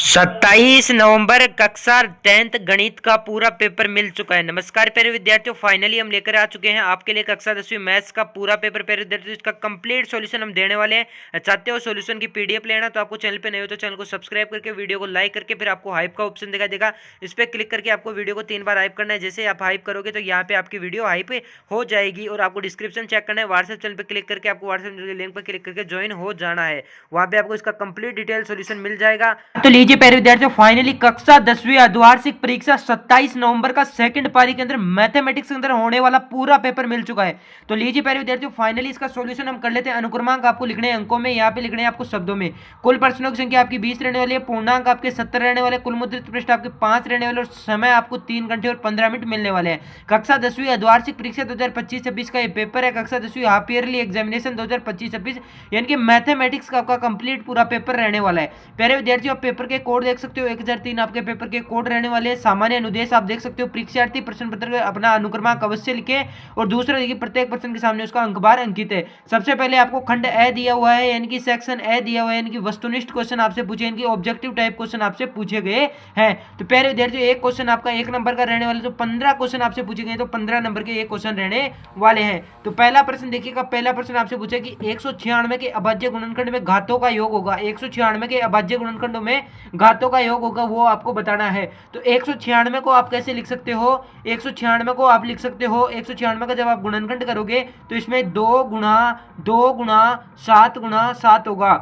27 नवंबर कक्षा 10th गणित का पूरा पेपर मिल चुका है। नमस्कार प्यारे विद्यार्थियों, फाइनली हम लेकर आ चुके हैं आपके लिए कक्षा 10वीं मैथ्स का पूरा पेपर। प्यारे विद्यार्थियों, इसका कंप्लीट सॉल्यूशन हम देने वाले हैं। चाहते हो सॉल्यूशन की पीडीएफ लेना तो आपको चैनल पे नहीं हो तो चैनल को सब्सक्राइब करके वीडियो को लाइक करके फिर आपको हाइप का ऑप्शन दिखाई देगा। इस पर क्लिक करके आपको वीडियो को 3 बार हाइप करना है। जैसे आप हाइप करोगे तो यहाँ पे आपकी वीडियो हाइप हो जाएगी और आपको डिस्क्रिप्शन चेक करना है। व्हाट्सएप चैनल पर क्लिक करके आपको व्हाट्सएप लिंक पर क्लिक करके ज्वाइन हो जाना है। वहाँ पे आपको इसका कंप्लीट डिटेल सॉल्यूशन मिल जाएगा। तो लीजिए प्यारे विद्यार्थियों, फाइनली कक्षा 10वीं अर्धवार्षिक परीक्षा 27 नवंबर का सेकंड पारी के अंदर मैथमेटिक्स के अंदर होने वाला पूरा पेपर मिल चुका है। तो लीजिए प्यारे विद्यार्थियों, फाइनली इसका सॉल्यूशन हम कर लेते हैं। अनुक्रमांक आपको लिखने हैं अंकों में, यहाँ पे लिखने हैं आपको शब्दों में। कुल प्रश्नों की संख्या आपकी 20 रहने वाली है, पूर्णांक आपके 70 रहने वाले, कुल मुद्रित पृष्ठ आपके 5 रहने वाले और समय आपको 3 घंटे और 15 मिनट मिलने वाले हैं। कक्षा 10वीं अर्धवार्षिक परीक्षा 2025-26 का ये पेपर है। कक्षा 10वीं हाफ ईयरली एग्जामिनेशन 2025-26 यानी कि मैथमेटिक्स का आपका कंप्लीट पूरा पेपर रहने वाला है। प्यारे विद्यार्थियों, आप पेपर के कोड देख सकते हो, 1003 आपके पेपर के कोड रहने वाले हैं। सामान्य अनुदेश आप देख सकते हो, परीक्षार्थी प्रश्न पत्र अपना अनुक्रमांक अवश्य लिखे और दूसरा देखिए प्रत्येक प्रश्न के सामने उसका अंकबार अंकित है। सबसे पहले आपको खंड ए दिया हुआ है यानी कि सेक्शन ए दिया हुआ है, यानी कि वस्तुनिष्ठ क्वेश्चन आपसे पूछे, यानी कि ऑब्जेक्टिव टाइप क्वेश्चन आपसे पूछे गए हैं। तो प्यारे विद्यार्थियों, एक क्वेश्चन आपका 1 नंबर का रहने वाला, तो 15 क्वेश्चन आपसे पूछे गए तो 15 नंबर के एक क्वेश्चन रहने वाले हैं। तो पहला प्रश्न देखिएगा, पहला प्रश्न आपसे पूछे कि 196 के अभाज्य गुणनखंड में घातों का योग होगा। 196 के अभाज्य गुणनखंडों में घातों का योग होगा, वो आपको बताना है। तो 196 को आप कैसे लिख सकते हो? 196 को आप लिख सकते हो, 196 का जब आप गुणनखंड करोगे तो इसमें 2 गुणा 7 गुणा 7 होगा।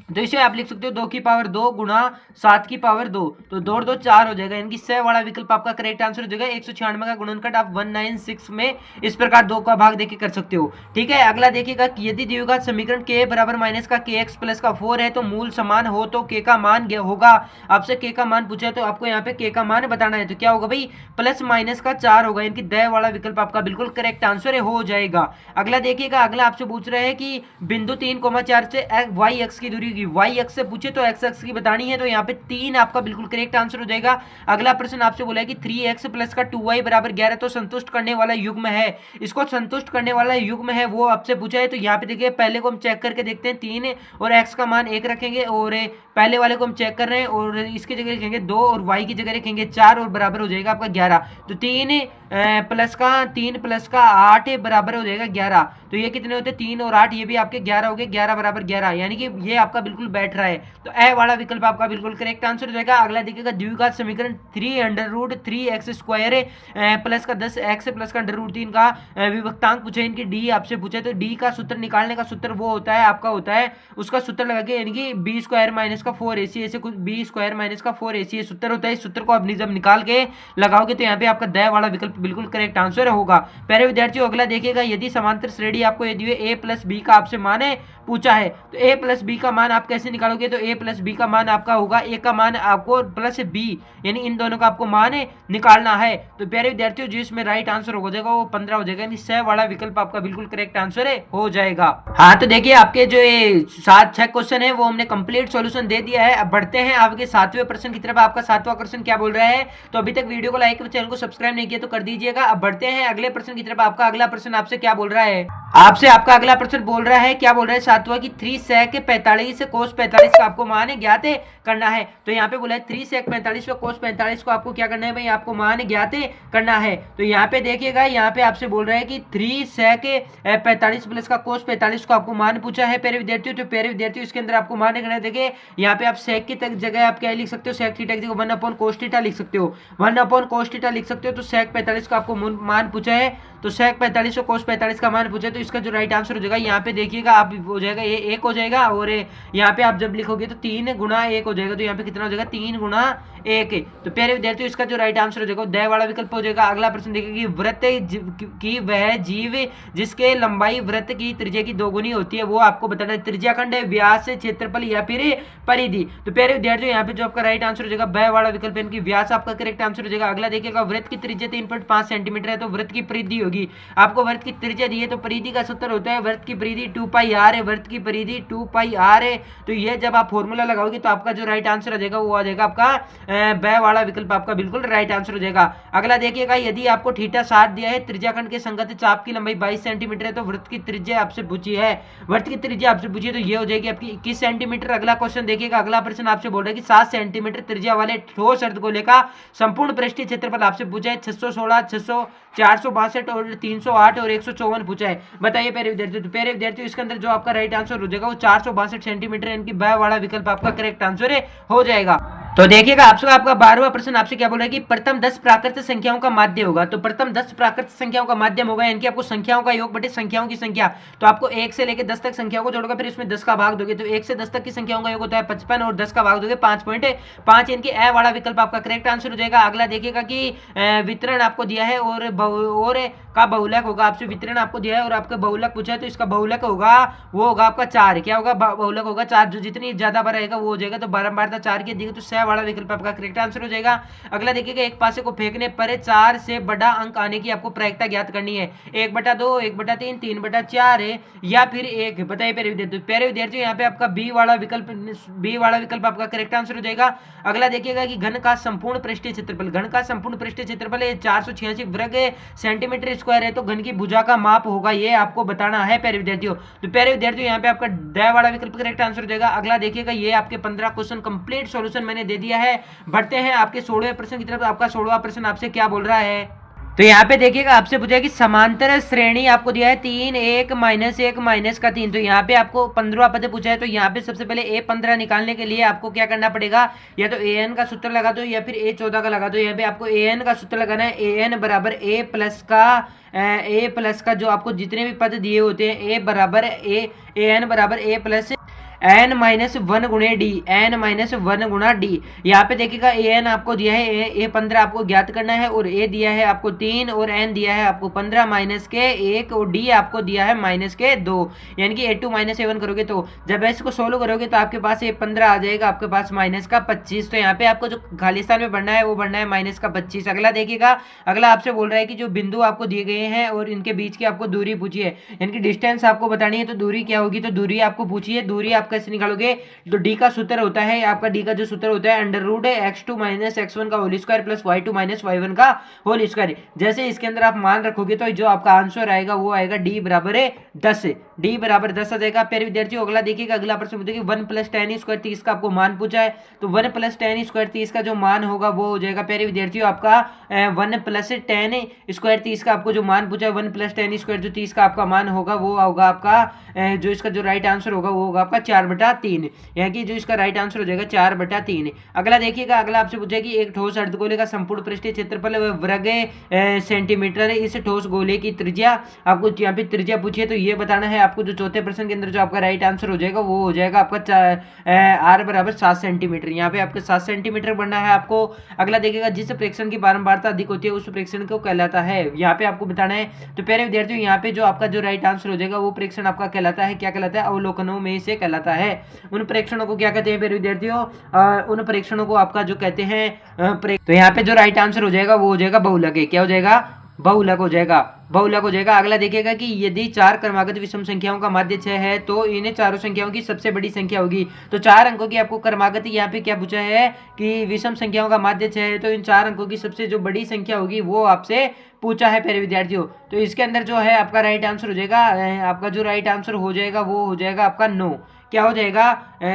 तो इसे आप लिख सकते हो 2 की पावर 2 गुणा 7 की पावर 2, तो 2 और 2 4 हो जाएगा, यानी कि स वाला विकल्प आपका करेक्ट आंसर हो जाएगा। 196 का गुणनखंड आप 196 में इस प्रकार 2 का भाग देके कर सकते हो। ठीक है, अगला देखिएगा कि यदि द्विघात समीकरण k बराबर माइनस का kx प्लस का 4 है तो मूल समान हो तो k का मान होगा। आपसे k का मान पूछा है तो आपको यहाँ पे k का मान बताना है, तो क्या होगा भाई? प्लस माइनस का 4 होगा, यानी कि द वाला विकल्प आपका बिल्कुल करेक्ट आंसर हो जाएगा। अगला देखिएगा, अगला आपसे पूछ रहे हैं कि बिंदु 3,4 से y एक्स की दूरी वाई एक्स से पूछे तो एक्स एक्स की बतानी है, तो यहाँ पे 3 आपका बिल्कुल करेक्ट आंसर हो जाएगा। अगला प्रश्न आपसे बोला है कि 3x प्लस का 2y बराबर 11 तो संतुष्ट करने वाला युग्म है। इसको संतुष्ट करने वाला युग्म है वो आपसे पूछा है, तो यहाँ पे देखिए पहले को हम चेक करके देखते हैं। 3 और x का मान 1 रखेंगे और पहले वाले को हम चेक कर रहे हैं और इसकी जगह लिखेंगे 2 और y की जगह रखेंगे 4 और बराबर हो जाएगा आपका 11। तो 3 प्लस का 8 बराबर हो जाएगा 11। तो ये कितने होते हैं? 3 और 8, ये भी आपके 11 हो गए, 11 बराबर 11, यानी कि ये आपका बिल्कुल बैठ रहा है। तो ए वाला विकल्प आपका बिल्कुल करेक्ट आंसर हो जाएगा। अगला देखिएगा, द्विघात समीकरण 3√3x² प्लस का 10x प्लस का √3 का विभक्तांक पूछे, इनकी डी आपसे पूछे, तो डी का सूत्र निकालने का सूत्र वो होता है आपका होता है उसका सूत्र लगा के, यानी कि b² माइनस का 4ac, ऐसे कुछ b² माइनस का 4ac सूत्र होता है। इस सूत्र को आप जब निकाल के लगाओगे तो यहाँ पे आपका द वाला विकल्प बिल्कुल करेक्ट आंसर होगा। प्यारे विद्यार्थियों, अगला देखिएगा, यदि समांतर श्रेणी आपको यदि a प्लस बी का आपसे मान है पूछा है तो a प्लस बी का मान आप कैसे निकालोगे? तो a प्लस बी का मान आपका होगा, a का मान आपको प्लस b, यानी इन दोनों का आपको मान निकालना है। तो प्यारे विद्यार्थियों, जिसमें राइट आंसर हो जाएगा वो 15 हो जाएगा, यानी स वाला विकल्प आपका बिल्कुल करेक्ट आंसर हो जाएगा। हाँ, तो देखिए आपके जो ये 6 क्वेश्चन है वो हमने कंप्लीट सॉल्यूशन दे दिया है। अब बढ़ते हैं आपके 7वें प्रश्न की तरफ। आपका 7वां क्वेश्चन क्या बोल रहा है? तो अभी तक वीडियो को लाइक, चैनल को सब्सक्राइब नहीं किया तो कर दीजिएगा। अब बढ़ते हैं अगले प्रश्न की तरफ। आपका अगला प्रश्न आपसे क्या बोल रहा है? आपका अगला प्रश्न बोल रहा है, क्या बोल रहा है? 7वां की 3 sec 45 से cos 45 का आपको मान ज्ञात करना है। तो यहाँ पे बोला है 3 sec 45 व cos 45 को आपको क्या करना है भाई? आपको मान ज्ञात करना है। तो यहाँ पे देखिएगा, यहाँ पे आपसे बोल रहा है कि 3 sec 45 प्लस का cos 45 को आपको मान पूछा है प्यारे विद्यार्थियों। तो प्यारे विद्यार्थियों, इसके अंदर आपको मान करना है। देखिए यहाँ पे आप sec की जगह आप क्या लिख सकते हो? sec थीटा की जगह 1/cos थीटा लिख सकते हो, 1/cos थीटा लिख सकते हो। तो sec 45 का आपको मान पूछा है, तो sec 45 और cos 45 का मान पूछा है, तो इसका जो राइट आंसर हो जाएगा यहाँ पे देखिएगा आप हो जाएगा ये 1 हो जाएगा, और यहाँ पे आप जब लिखोगे तो 3 गुणा 1 हो जाएगा, तो यहाँ पे कितना हो जाएगा? 3 गुणा 1। तो प्यारे विद्यार्थियों, इसका जो राइट आंसर हो जाएगा द वाला विकल्प हो जाएगा। अगला प्रश्न देखिए कि वृत्त की वह जीव जिसके लंबाई वृत्त की त्रिज्या की 2 गुनी होती है वो आपको बताना है। त्रिज्याखंड, व्यास, क्षेत्रफल या फिर परिधि। तो प्यारे विद्यार्थियों, यहाँ पे जो आपका राइट आंसर हो जाएगा ब वाला विकल्प, यानी व्यास आपका करेक्ट आंसर हो जाएगा। अगला देखिएगा, वृत्त की त्रिज्या 3.5 सेंटीमीटर है तो वृत्त की परिधि होगी। आपको वृत्त की त्रिज्या दी है तो परिधि का सूत्र होता है वृत्त की परिधि 2πr है, वृत्त की परिधि 2πr है, तो ये जब आप फॉर्मूला लगाओगे तो आपका जो राइट आंसर आ जाएगा वो आ जाएगा आपका ब वाला विकल्प आपका बिल्कुल राइट आंसर हो जाएगा। अगला देखिएगा, यदि आपको थीटा 60 दिया है, त्रिज्याखंड के संगत चाप की लंबाई 22 सेंटीमीटर है, तो वृत्त की त्रिज्या आपसे पूछी है, वृत्त की त्रिज्या आपसे पूछी है, तो ये हो जाएगी आपकी 21 सेंटीमीटर। अगला क्वेश्चन देखिएगा, अगला प्रश्न आपसे बोल रहा है कि 7 सेंटीमीटर त्रिज्या वाले ठोस अर्धगोले का संपूर्ण पृष्ठीय क्षेत्रफल आपसे पूछा है। 616, 600, 462 और 308 और 154 पूछा है। बताइए प्यारे विद्यार्थियों, तो प्यारे विद्यार्थियों इसके अंदर जो आपका राइट आंसर हो जाएगा वो 462 सेंटीमीटर, यानी ब वाला विकल्प आपका करेक्ट आंसर हो जाएगा। तो देखिएगा आपका 12वां प्रश्न आपसे क्या बोल रहा है कि प्रथम 10 प्राकृत संख्याओं का माध्य होगा। तो प्रथम 10 प्राकृत संख्याओं का माध्यम होगा, यानी कि आपको संख्याओं का योग बटे संख्याओं की संख्या। तो आपको 1 से लेकर 10 तक संख्याओं को जोड़ोगे, फिर इसमें 10 का भाग दोगे, तो 1 से 10 तक की संख्याओं का योग होता है 55 और 10 का भाग दोगे 5.5, यानी कि ए वाला विकल्प आपका करेक्ट आंसर हो जाएगा। अगला देखिएगा कि वितरण आपको दिया है और का बहुलक होगा, आपसे वितरण आपको दिया है और आपका बहुलक पूछा है, तो इसका बहुलक होगा वो होगा आपका 4। क्या होगा? बहुलक होगा 4, जो जितनी ज्यादा बार रहेगा वो हो जाएगा। तो 12 4 की दिखे तो 6 वाला विकल्प आपका करेक्ट आंसर हो जाएगा। अगला देखिएगा, एक पासे को फेंकने पर 4 से बड़ा अंक आने की आपको प्रायिकता ज्ञात करनी है। 1/2, 1/3, 3/4 है या फिर 1। बताइए प्यारे विद्यार्थियों यहाँ पे आपका बी वाला विकल्प आपका करेक्ट आंसर हो जाएगा। अगला देखिएगा कि घन का संपूर्ण पृष्ठीय क्षेत्रफल, घन का संपूर्ण पृष्ठीय क्षेत्रफल 486 वर्ग सेंटीमीटर स्क्वायर है, तो घन की भुजा का माप होगा, ये आपको बताना है प्यारे विद्यार्थियों। तो प्यारे विद्यार्थियों यहाँ पे आपका ड वाला विकल्प करेक्ट आंसर हो जाएगा। अगला देखिएगा, ये आपके 15 क्वेश्चन कंप्लीट सॉल्यूशन मैंने दे दिया है। बढ़ते हैं आपके 16वें प्रश्न की तरफ। आपका 16वां प्रश्न आपसे क्या बोल रहा है, तो यहाँ पे देखिएगा आपसे पूछा है कि समांतर श्रेणी आपको दिया है 3, 1, -1, -3। तो यहाँ पे आपको 15वां पद पूछा है, तो यहाँ पे सबसे पहले A15 निकालने के लिए आपको क्या करना पड़ेगा, या तो an का सूत्र लगा दो या फिर A14 का लगा दो। यहाँ पे आपको an का सूत्र लगाना है, an बराबर a प्लस का जो आपको जितने भी पद दिए होते हैं an बराबर a प्लस n -1 गुणे डी, n-1 गुणा डी। यहाँ पे देखिएगा an आपको दिया है, A15 आपको ज्ञात करना है और a दिया है आपको 3 और n दिया है आपको 15 -1 और d आपको दिया है -2, यानी कि A2 -A1 करोगे तो जब इसको सोल्व करोगे तो आपके पास A15 आ जाएगा, आपके पास -25। तो यहाँ पे आपको जो खाली स्थान में बढ़ना है वो बढ़ना है -25। अगला देखिएगा, अगला आपसे बोल रहा है कि जो बिंदु आपको दिए गए हैं और इनके बीच की आपको दूरी पूछी है, यानी कि डिस्टेंस आपको बतानी है। तो दूरी क्या होगी, तो दूरी आपको पूछी है, दूरी आप कैसे निकालोगे, तो डी का सूत्र होता है आपका, डी का जो सूत्र होता है √x2 - x1 का whole square plus y2 - y1 का होल स्क्वायर। जैसे इसके अंदर आप मान रखोगे तो जो आपका आंसर आएगा वो आएगा डी बराबर 10, डी बराबर 10 आ जाएगा। प्यारे विद्यार्थियों अगला देखिएगा, अगला प्रश्न पूछेगा 1 + tan² 30 का आपको मान पूछा है, तो 1 + tan² 30 का जो मान होगा वो हो जाएगा प्यारे विद्यार्थियों आपका 1 + tan² 30 का आपको जो मान पूछा है, 1 + tan² जो 30 का आपका मान होगा वो होगा आपका जो इसका जो राइट आंसर होगा वो होगा आपका 4/3, यानी कि जो इसका राइट आंसर हो जाएगा 4/3। अगला देखिएगा, अगला आपसे पूछा है कि एक ठोस अर्धगोले का संपूर्ण पृष्ठीय क्षेत्रफल वर्ग सेंटीमीटर है, इस ठोस गोले की त्रिज्या आपको यहाँ पे त्रिज्या पूछी है, तो ये बताना है आपको। जो चौथे प्रश्न के अंदर जो आपका राइट आंसर हो जाएगा वो हो जाएगा आपका r बराबर 7 सेंटीमीटर, यहाँ पे आपको 7 सेंटीमीटर बढ़ना है आपको। अगला देखिएगा, जिस प्रेक्षण की बारंबारता अधिक होती है उस प्रेक्षण को कहलाता है, यहाँ पे आपको बताना है। तो प्यारे विद्यार्थियों यहाँ पे जो आपका जो राइट आंसर हो जाएगा वो प्रेक्षण आपका कहलाता है, क्या कहलाता है, अवलोकनों में से कहलाता है। उन प्रेक्षणों को क्या कहते हैं प्यारे विद्यार्थियों, उन प्रेक्षणों को आपका जो कहते हैं तो यहाँ पे जो राइट आंसर हो जाएगा वो हो जाएगा बहुलक। क्या हो जाएगा, बहुलक हो जाएगा। अगला देखिएगा कि यदि 4 क्रमागत विषम संख्याओं का माध्य 6 है तो इन चारों संख्याओं की सबसे बड़ी संख्या होगी। तो 4 अंकों की आपको क्रमागत यहाँ पे क्या पूछा है कि विषम संख्याओं का माध्य 6 है, तो इन 4 अंकों की सबसे जो बड़ी संख्या होगी वो आपसे पूछा है प्यारे विद्यार्थियों। तो इसके अंदर जो है आपका राइट आंसर हो जाएगा, आपका जो राइट आंसर हो जाएगा वो हो जाएगा आपका 9। क्या हो जाएगा,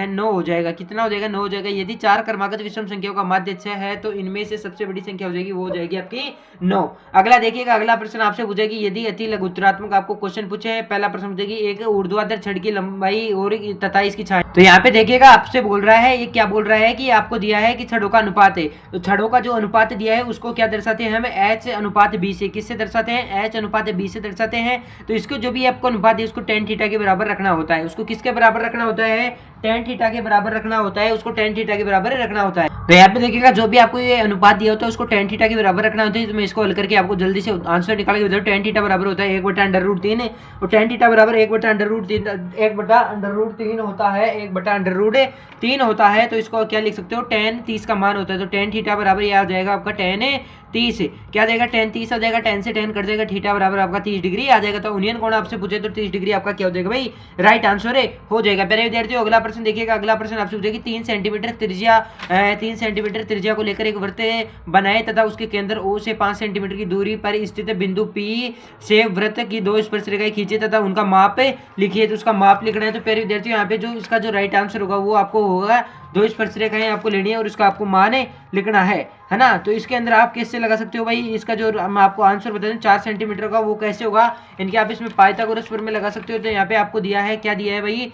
9 हो जाएगा। कितना हो जाएगा, 9 हो जाएगा। यदि 4 क्रमागत विषम संख्याओं का माध्य 6 है तो इनमें से सबसे बड़ी संख्या हो जाएगी वो हो जाएगी आपकी 9। अगला देखिएगा, अगला प्रश्न आपसे पूछेगी यदि अति लघुत्तरात्मक आपको क्वेश्चन पूछे हैं। पहला प्रश्न पूछेगी एक ऊर्ध्वाधर छड़ की लंबाई और तथा इसकी छाया। तो यहाँ पे देखिएगा आपसे बोल रहा है, ये क्या बोल रहा है कि आपको दिया है कि छड़ों का अनुपात है, तो छड़ों का जो अनुपात दिया है उसको क्या दर्शाते हैं हम, H/B से। किससे दर्शाते हैं, H/B से दर्शाते हैं। तो इसको जो भी आपको अनुपात है उसको tan थीटा के बराबर रखना होता है। उसको किसके बराबर रखना होता है, tan थीटा के बराबर रखना होता है, उसको tan थीटा के बराबर रखना होता है। तो यहाँ पे देखिएगा जो भी आपको ये अनुपात दिया होता है उसको tan थीटा के बराबर रखना होता है। तो मैं इसको हल करके आपको जल्दी से आंसर निकाल के बताऊँ। tan थीटा बराबर होता है 1/√3 और tan थीटा बराबर 1/√3 होता है, 1/√3 होता है। तो इसको क्या लिख सकते हो, tan 30 का मान होता है। तो tan थीटा बराबर यह आ जाएगा आपका tan 30, क्या आ जाएगा, tan 30 आ जाएगा, tan से tan कट जाएगा, थीटा बराबर आपका 30 डिग्री आ जाएगा। तो यूनियन कोण आपसे पूछे तो 30 डिग्री आपका क्या हो जाएगा भाई, राइट आंसर हो जाएगा। प्यारे विद्यार्थियों अगला प्रश्न प्रश्न देखिएगा, अगला प्रश्न आपसे पूछेगी 3 सेंटीमीटर त्रिज्या को लेकर एक वृत्त बनाए तथा उसके केंद्र ओ से 5 सेंटीमीटर की दूरी पर स्थित बिंदु पी से वृत्त की 2 स्पर्श रेखाएं खींचे तथा उनका माप लिखिए। तो उसका माप लिखना है। तो प्यारे विद्यार्थियों यहाँ पे जो इसका जो राइट आंसर होगा वो आपको होगा 2 स्पर्श रेखाएं आपको लेनी है और उसका आपको मान लिखना है ना। तो इसके अंदर आप कैसे लगा सकते हो भाई, इसका जो मैं आपको आंसर बता दूं 4 सेंटीमीटर का, वो कैसे होगा, इनके आप इसमें पाइथागोरस प्रमेय लगा सकते हो। तो यहाँ पे आपको दिया है, क्या दिया है भाई,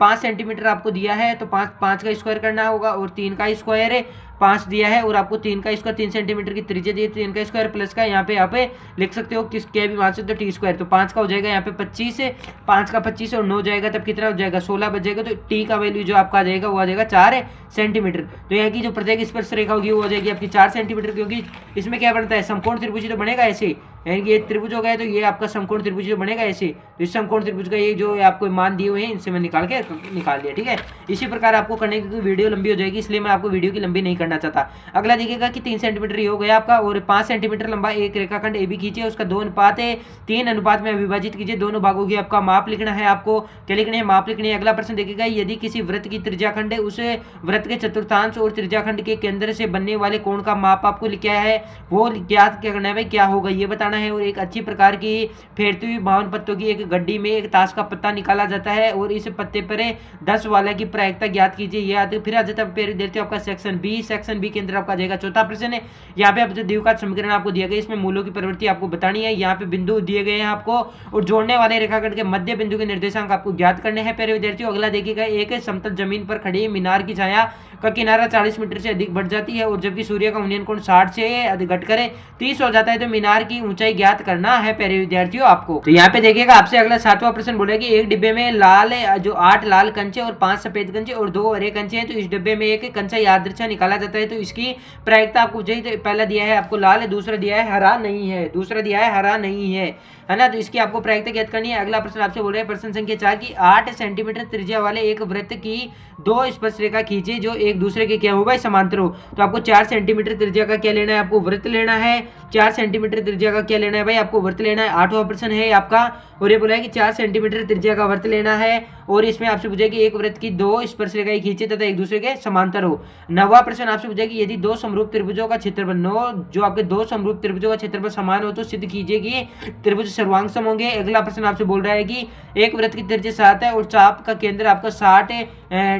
5 सेंटीमीटर आपको दिया है, तो 5 का स्क्वायर करना होगा और 3 का स्क्वायर 5 दिया है और आपको 3 का स्क्वायर 3 सेंटीमीटर की त्रिज्या दी है, 3 का स्क्वायर प्लस का यहाँ पे लिख सकते हो किस क्या भी मान सकते हो टी स्क्वायर। तो 5 का हो जाएगा यहाँ पे 25, 5 का 25 और 9 जाएगा तब कितना हो जाएगा 16 बच जाएगा। तो टी का वैल्यू जो आपका आ जाएगा वो आ जाएगा 4 सेंटीमीटर। तो यहाँ की जो प्रत्येक स्पर्श रेखा होगी वो हो जाएगी आपकी 4 सेंटीमीटर, क्योंकि इसमें क्या बनता है समकोण त्रिभुज तो बनेगा ऐसे, यानी कि ये त्रिभुज हो गया तो ये आपका समकोण त्रिभुज जो बनेगा ऐसे। तो इस समकोण त्रिभुज का ये जो आपको मान दिए हुए हैं इनसे मैं निकाल दिया, ठीक है। इसी प्रकार आपको करने की वीडियो लंबी हो जाएगी, इसलिए मैं आपको वीडियो की लंबी नहीं करना चाहता। अगला देखिएगा कि 3 सेंटीमीटर ये हो गया आपका और 5 सेंटीमीटर लंबा एक रेखाखंड ए बी खींचिए, उसका 2:3 अनुपात में विभाजित कीजिए, दोनों भागों की आपका माप लिखना है। आपको क्या लिखना है, माप लिखनी है। अगला प्रश्न देखिएगा, यदि किसी वृत्त की त्रिज्याखंड है उस वृत्त के चतुर्थांश और त्रिज्याखंड के केंद्र से बनने वाले कोण का माप आपको क्या है वो क्या करना है भाई, क्या होगा ये बताना है। और एक अच्छी प्रकार की फेरती हुई 52 पत्तों की एक गड्डी में एक ताश का पत्ता निकाला जाता है और इस पत्ते पर 10 वाला की प्रायिकता ज्ञात कीजिए। यह फिर आ जाता है देते आपका सेक्शन बी के अंदर आपका जाएगा। चौथा प्रश्न है, यहाँ पे आप जो द्विघात समीकरण आपको दिया गया इसमें मूलों की प्रवृत्ति आपको बतानी है। यहाँ पे बिंदु दिए गए हैं आपको और जोड़ने वाले रेखाखंड के मध्य बिंदु के निर्देशांक आपको ज्ञात करने हैं प्यारे विद्यार्थियों। अगला देखिएगा, एक समतल जमीन पर खड़ी मीनार की छाया का किनारा 40 मीटर से अधिक बढ़ जाती है और जबकि सूर्य का उन्नयन कोण 60 से अधिक घटकर 30 हो जाता है, तो मीनार की ऊंचाई ज्ञात करना है प्यारे विद्यार्थियों आपको। तो यहाँ पे देखिएगा आपसे अगला 7वां प्रश्न बोला कि एक डिब्बे में जो 8 लाल कंचे और 5 सफेद कंचे और 2 हरे कंचे हैं, तो इस डिब्बे में एक कंचा यादृच्छा निकाला जाता है, तो इसकी प्रायिकता आपको चाहिए। पहला दिया है आपको लाल, दूसरा दिया है हरा नहीं है ना। तो इसकी आपको प्रायिकता ज्ञात करनी है। अगला प्रश्न आपसे बोल रहे हैं प्रश्न संख्या 4 की 8 सेंटीमीटर त्रिज्या वाले एक वृत्त की 2 स्पर्श रेखा खींचे जो एक दूसरे के क्या हो भाई समांतर हो। तो आपको 4 सेंटीमीटर त्रिज्या का क्या लेना है, आपको वृत्त लेना है। 4 सेंटीमीटर त्रिज्या का क्या लेना है भाई, आपको वृत्त लेना है। 8वां प्रश्न है आपका और ये बोला है कि 4 सेंटीमीटर त्रिज्या का वृत्त लेना है और इसमें आपसे पूछा कि एक वृत्त की 2 स्पर्श रेखाएं खींचे तथा एक दूसरे के समांतर हो। 9वां प्रश्न आपसे पूछा कि यदि 2 समरूप त्रिभुजों का क्षेत्रफल जो आपके 2 समरूप त्रिभुजों का क्षेत्रफल समान हो तो सिद्ध कीजिए कि त्रिभुज सर्वांग सम होंगे। अगला प्रश्न आपसे बोल रहा है कि एक वृत्त की त्रिज्या 7 है और चाप का केंद्र आपका 60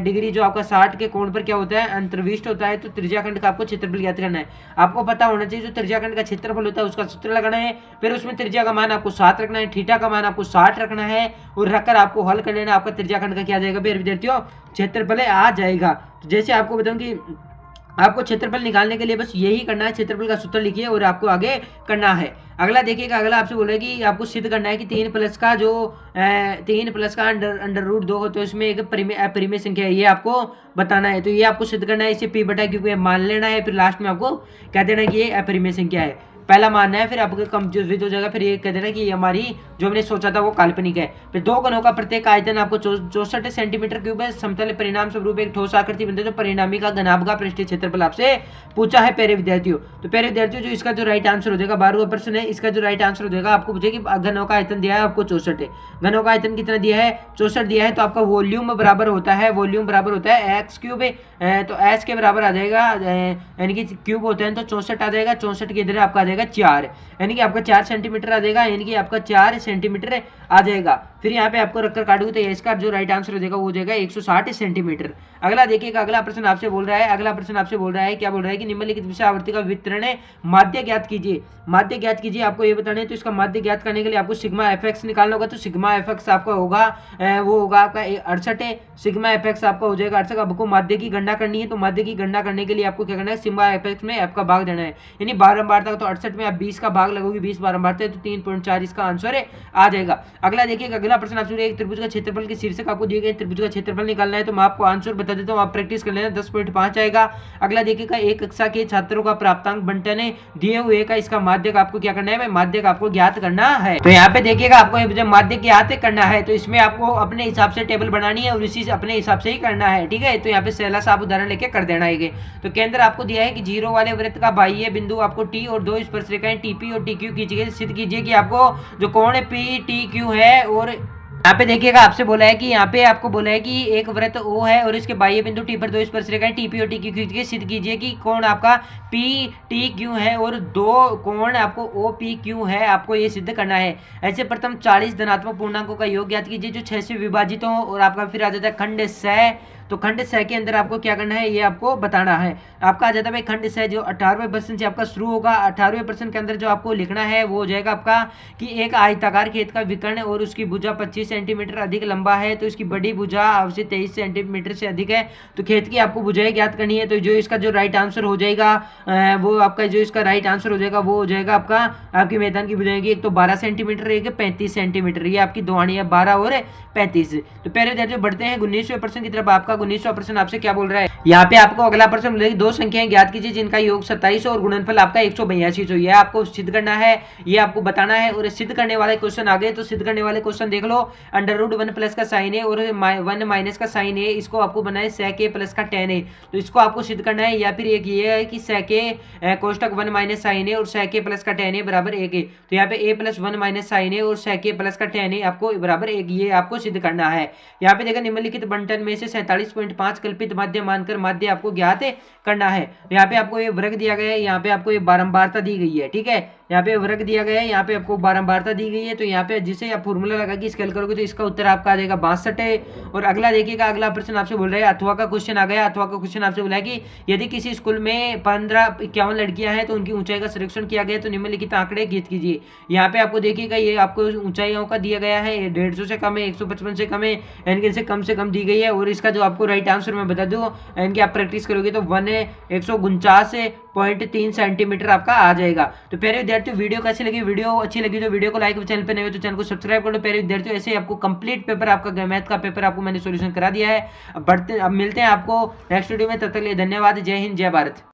डिग्री जो आपका 60 के कोण पर क्या होता है अंतर्विष्ट होता है, तो त्रिज्याखंड का आपको क्षेत्रफल ज्ञात करना है। आपको पता होना चाहिए जो त्रिज्याखंड का क्षेत्रफल होता है उसका सूत्र लगाना है, फिर उसमें त्रिज्या का मान आपको 7 रखना है, थीटा का मान आपको 60 रखना है और रखकर आपको हल कर लेना। आपका त्रिज्याखंड का क्या आ जाएगा विद्यार्थियों, क्षेत्रफल आ जाएगा। तो जैसे आपको बताऊं कि आपको क्षेत्रफल निकालने के लिए बस यही करना है, क्षेत्रफल का सूत्र लिखिए और आपको आगे करना है। अगला देखिएगा, अगला आपसे बोल रहा है कि आपको सिद्ध करना है कि 3 प्लस का अंडर रूट 2 हो तो इसमें एक परिमेय संख्या है, ये आपको बताना है। तो ये आपको सिद्ध करना है, इसे p बटा क्योंकि मान लेना है, फिर लास्ट में आपको कह देना है कि ये अपरिमेय संख्या है। पहला मानना है, फिर आपको कम जो हो जाएगा, फिर ये कह देना कि हमारी जो हमने सोचा था वो काल्पनिक है। फिर 2 कणों का प्रत्येक आयतन आपको 64 सेंटीमीटर क्यूब है। समतल परिणाम स्वरूप एक ठोस आकृति बनती है, तो परिणामी का घनाभ का पृष्ठीय क्षेत्रफल आपसे पूछा है प्यारे विद्यार्थियों। तो प्यारे विद्यार्थियों जो इसका जो राइट आंसर हो जाएगा 12वां प्रश्न है, इसका जो राइट आंसर हो जाएगा आपको पूछे कि घनों का आयतन दिया है आपको 64 है। घनों का आयतन कितना दिया है 64 दिया है, तो आपका वॉल्यूम बराबर होता है एक्स क्यूब, तो एस के बराबर आ जाएगा, यानी कि क्यूब होता है तो 64 आ जाएगा। 64 के इधर आपका आ जाएगा 4, यानी कि आपका 4 सेंटीमीटर आ जाएगा, यानी कि आपका 4 सेंटीमीटर आ जाएगा। फिर यहाँ पे आपको रखकर काटूंगा तो इसका जो राइट आंसर हो जाएगा वो हो जाएगा 160 सेंटीमीटर। अगला देखिएगा, अगला प्रश्न आपसे बोल रहा है, क्या बोल रहा है कि निम्नलिखित विषय आवृत्ति का वितरण माध्य ज्ञात कीजिए। आपको ये बताना है, तो इसका माध्य ज्ञात करने के लिए आपको सिग्मा एफ निकालना होगा। तो सिग्मा एफ आपका होगा वो होगा आपका 68, सिग्मा एफ आपका हो जाएगा 68। आपको माध्य की गणना करनी है, तो माध्य की गणना करने के लिए आपको क्या करना है, सिग्मा एफ में एफ का भाग देना है, यानी 12 बार तक। तो 68 में आप 20 का भाग लगोगे, 20 12 बार तक, तो 3.4 इसका आंसर आ जाएगा। अगला देखिए, अगला प्रश्न आपसे एक त्रिभुज का क्षेत्रफल के शीर्षक आपको दिए गए त्रिभुज का क्षेत्रफल निकालना है, तो मैं आपको आंसर बता देता हूँ, आप प्रैक्टिस कर लेना। 10.5 आएगा। अगला देखिएगा, एक कक्षा के छात्रों का प्राप्तांक बंटन दिए हुए का इसका माध्य का आपको क्या करना है, माध्य का आपको ज्ञात करना है। तो यहाँ पे देखिएगा आपको जब माध्य ज्ञात करना है तो इसमें आपको अपने हिसाब से टेबल बनानी है और इसी से अपने हिसाब से ही करना है, ठीक है। तो यहाँ पे सहला सा आप उदाहरण लेके कर देना है। तो केंद्र आपको दिया है कि 0 वाले वृत्त का बाह्य बिंदु आपको टी और 2 स्पर्शरेखाएं टीपी और टीक्यू खींचिए। सिद्ध कीजिए कि आपको जो कोण पी टी क्यू है और यहाँ पे देखिएगा आपसे बोला है कि यहाँ पे आपको बोला है कि एक वृत्त ओ है और इसके बाह्य बिंदु टी पर दो स्पर्शरेखाएं टीपी और टी क्यू खींच के सिद्ध कीजिए कि कोण आपका पी टी क्यू है और दो कोण आपको ओ पी क्यू है, आपको ये सिद्ध करना है। ऐसे प्रथम 40 धनात्मक पूर्णांकों का योग ज्ञात कीजिए जो 6 से विभाजित हो और आपका फिर आ जाता है खंड 6। तो खंड 6 के अंदर आपको क्या करना है ये आपको बताना है। आपका आ जाता है भाई खंड 6 जो 18वें प्रश्न से आपका शुरू होगा। 18वें प्रश्न के अंदर जो आपको लिखना है वो हो जाएगा आपका कि एक आयताकार खेत का विकर्ण और उसकी भुजा 25 सेंटीमीटर अधिक लंबा है तो इसकी बड़ी भुजा आपसे 23 सेंटीमीटर से अधिक है। तो खेत की आपको भुजाएं ज्ञात करनी है। तो जो इसका जो राइट आंसर हो जाएगा वो आपका जो इसका राइट आंसर हो जाएगा वो हो जाएगा आपका आपकी मैदान की भुजाएं की एक तो 12 सेंटीमीटर एक 35 सेंटीमीटर, ये आपकी दो आनी है 12 और 35। तो पहले विद्यार्थी बढ़ते हैं 19वें प्रश्न की तरफ। आपका 19वां प्रश्न आपसे क्या बोल रहा है, यहाँ पे आपको अगला प्रश्न मिलेगा दो संख्याएं ज्ञात कीजिए जिनका योग 27 और गुणनफल आपका 182 तो यह आपको सिद्ध करना है, ये आपको बताना है। और सिद्ध करने वाले क्वेश्चन आ गए तो सिद्ध करने वाले क्वेश्चन देख लो। √1 प्लस का साइन है और 1 माइनस का साइन है, इसको आपको बनाए sec a प्लस का tan है, तो इसको आपको सिद्ध करना है। या फिर एक ये है कि sec a कोष्टक 1 माइनस साइन है और sec a प्लस का tan है बराबर 1 है। तो यहाँ पे a प्लस 1 माइनस साइन है और sec a प्लस का tan है आपको बराबर 1, ये आपको सिद्ध करना है। यहाँ पे देखा निम्नलिखित बंटन में से 47.5 कल्पित माध्य मानकर माध्य आपको ज्ञात करना है। यहाँ पे आपको ये वर्ग दिया गया है, यहाँ पे आपको ये बारंबारता दी गई है, ठीक है। यहाँ पे वर्ग दिया गया है, यहाँ पे आपको बारंबारता दी गई है। तो यहाँ पे जिसे आप फॉर्मूला लगा के स्केल करोगे तो इसका उत्तर आपका आ जाएगा 62। और अगला देखिएगा, अगला प्रश्न आपसे बोल रहा है अथवा का क्वेश्चन आ गया। अथवा का क्वेश्चन आपसे बोला है कि यदि किसी स्कूल में 1551 लड़कियां हैं तो उनकी ऊंचाई का सर्वेक्षण किया गया तो निम्नलिखित आंकड़े ज्ञात कीजिए। यहाँ पे आपको देखिएगा ये आपको ऊंचाइयों का दिया गया है, 150 से कम है, 155 से कम है, इनके से कम दी गई है। और इसका जो आपको राइट आंसर मैं बता दूं, इनकी आप प्रैक्टिस करोगे तो 149.3 सेंटीमीटर आपका आ जाएगा। तो प्यारे विद्यार्थियों वीडियो कैसी लगी, वीडियो अच्छी लगी तो वीडियो को लाइक, चैनल पे नए हो तो चैनल को सब्सक्राइब कर लो। प्यारे विद्यार्थियों ऐसे आपको कंप्लीट पेपर आपका मैथ का पेपर आपको मैंने सॉल्यूशन करा दिया है। अब मिलते हैं आपको नेक्स्ट वीडियो में, तब तक के लिए धन्यवाद। जय हिंद, जय भारत।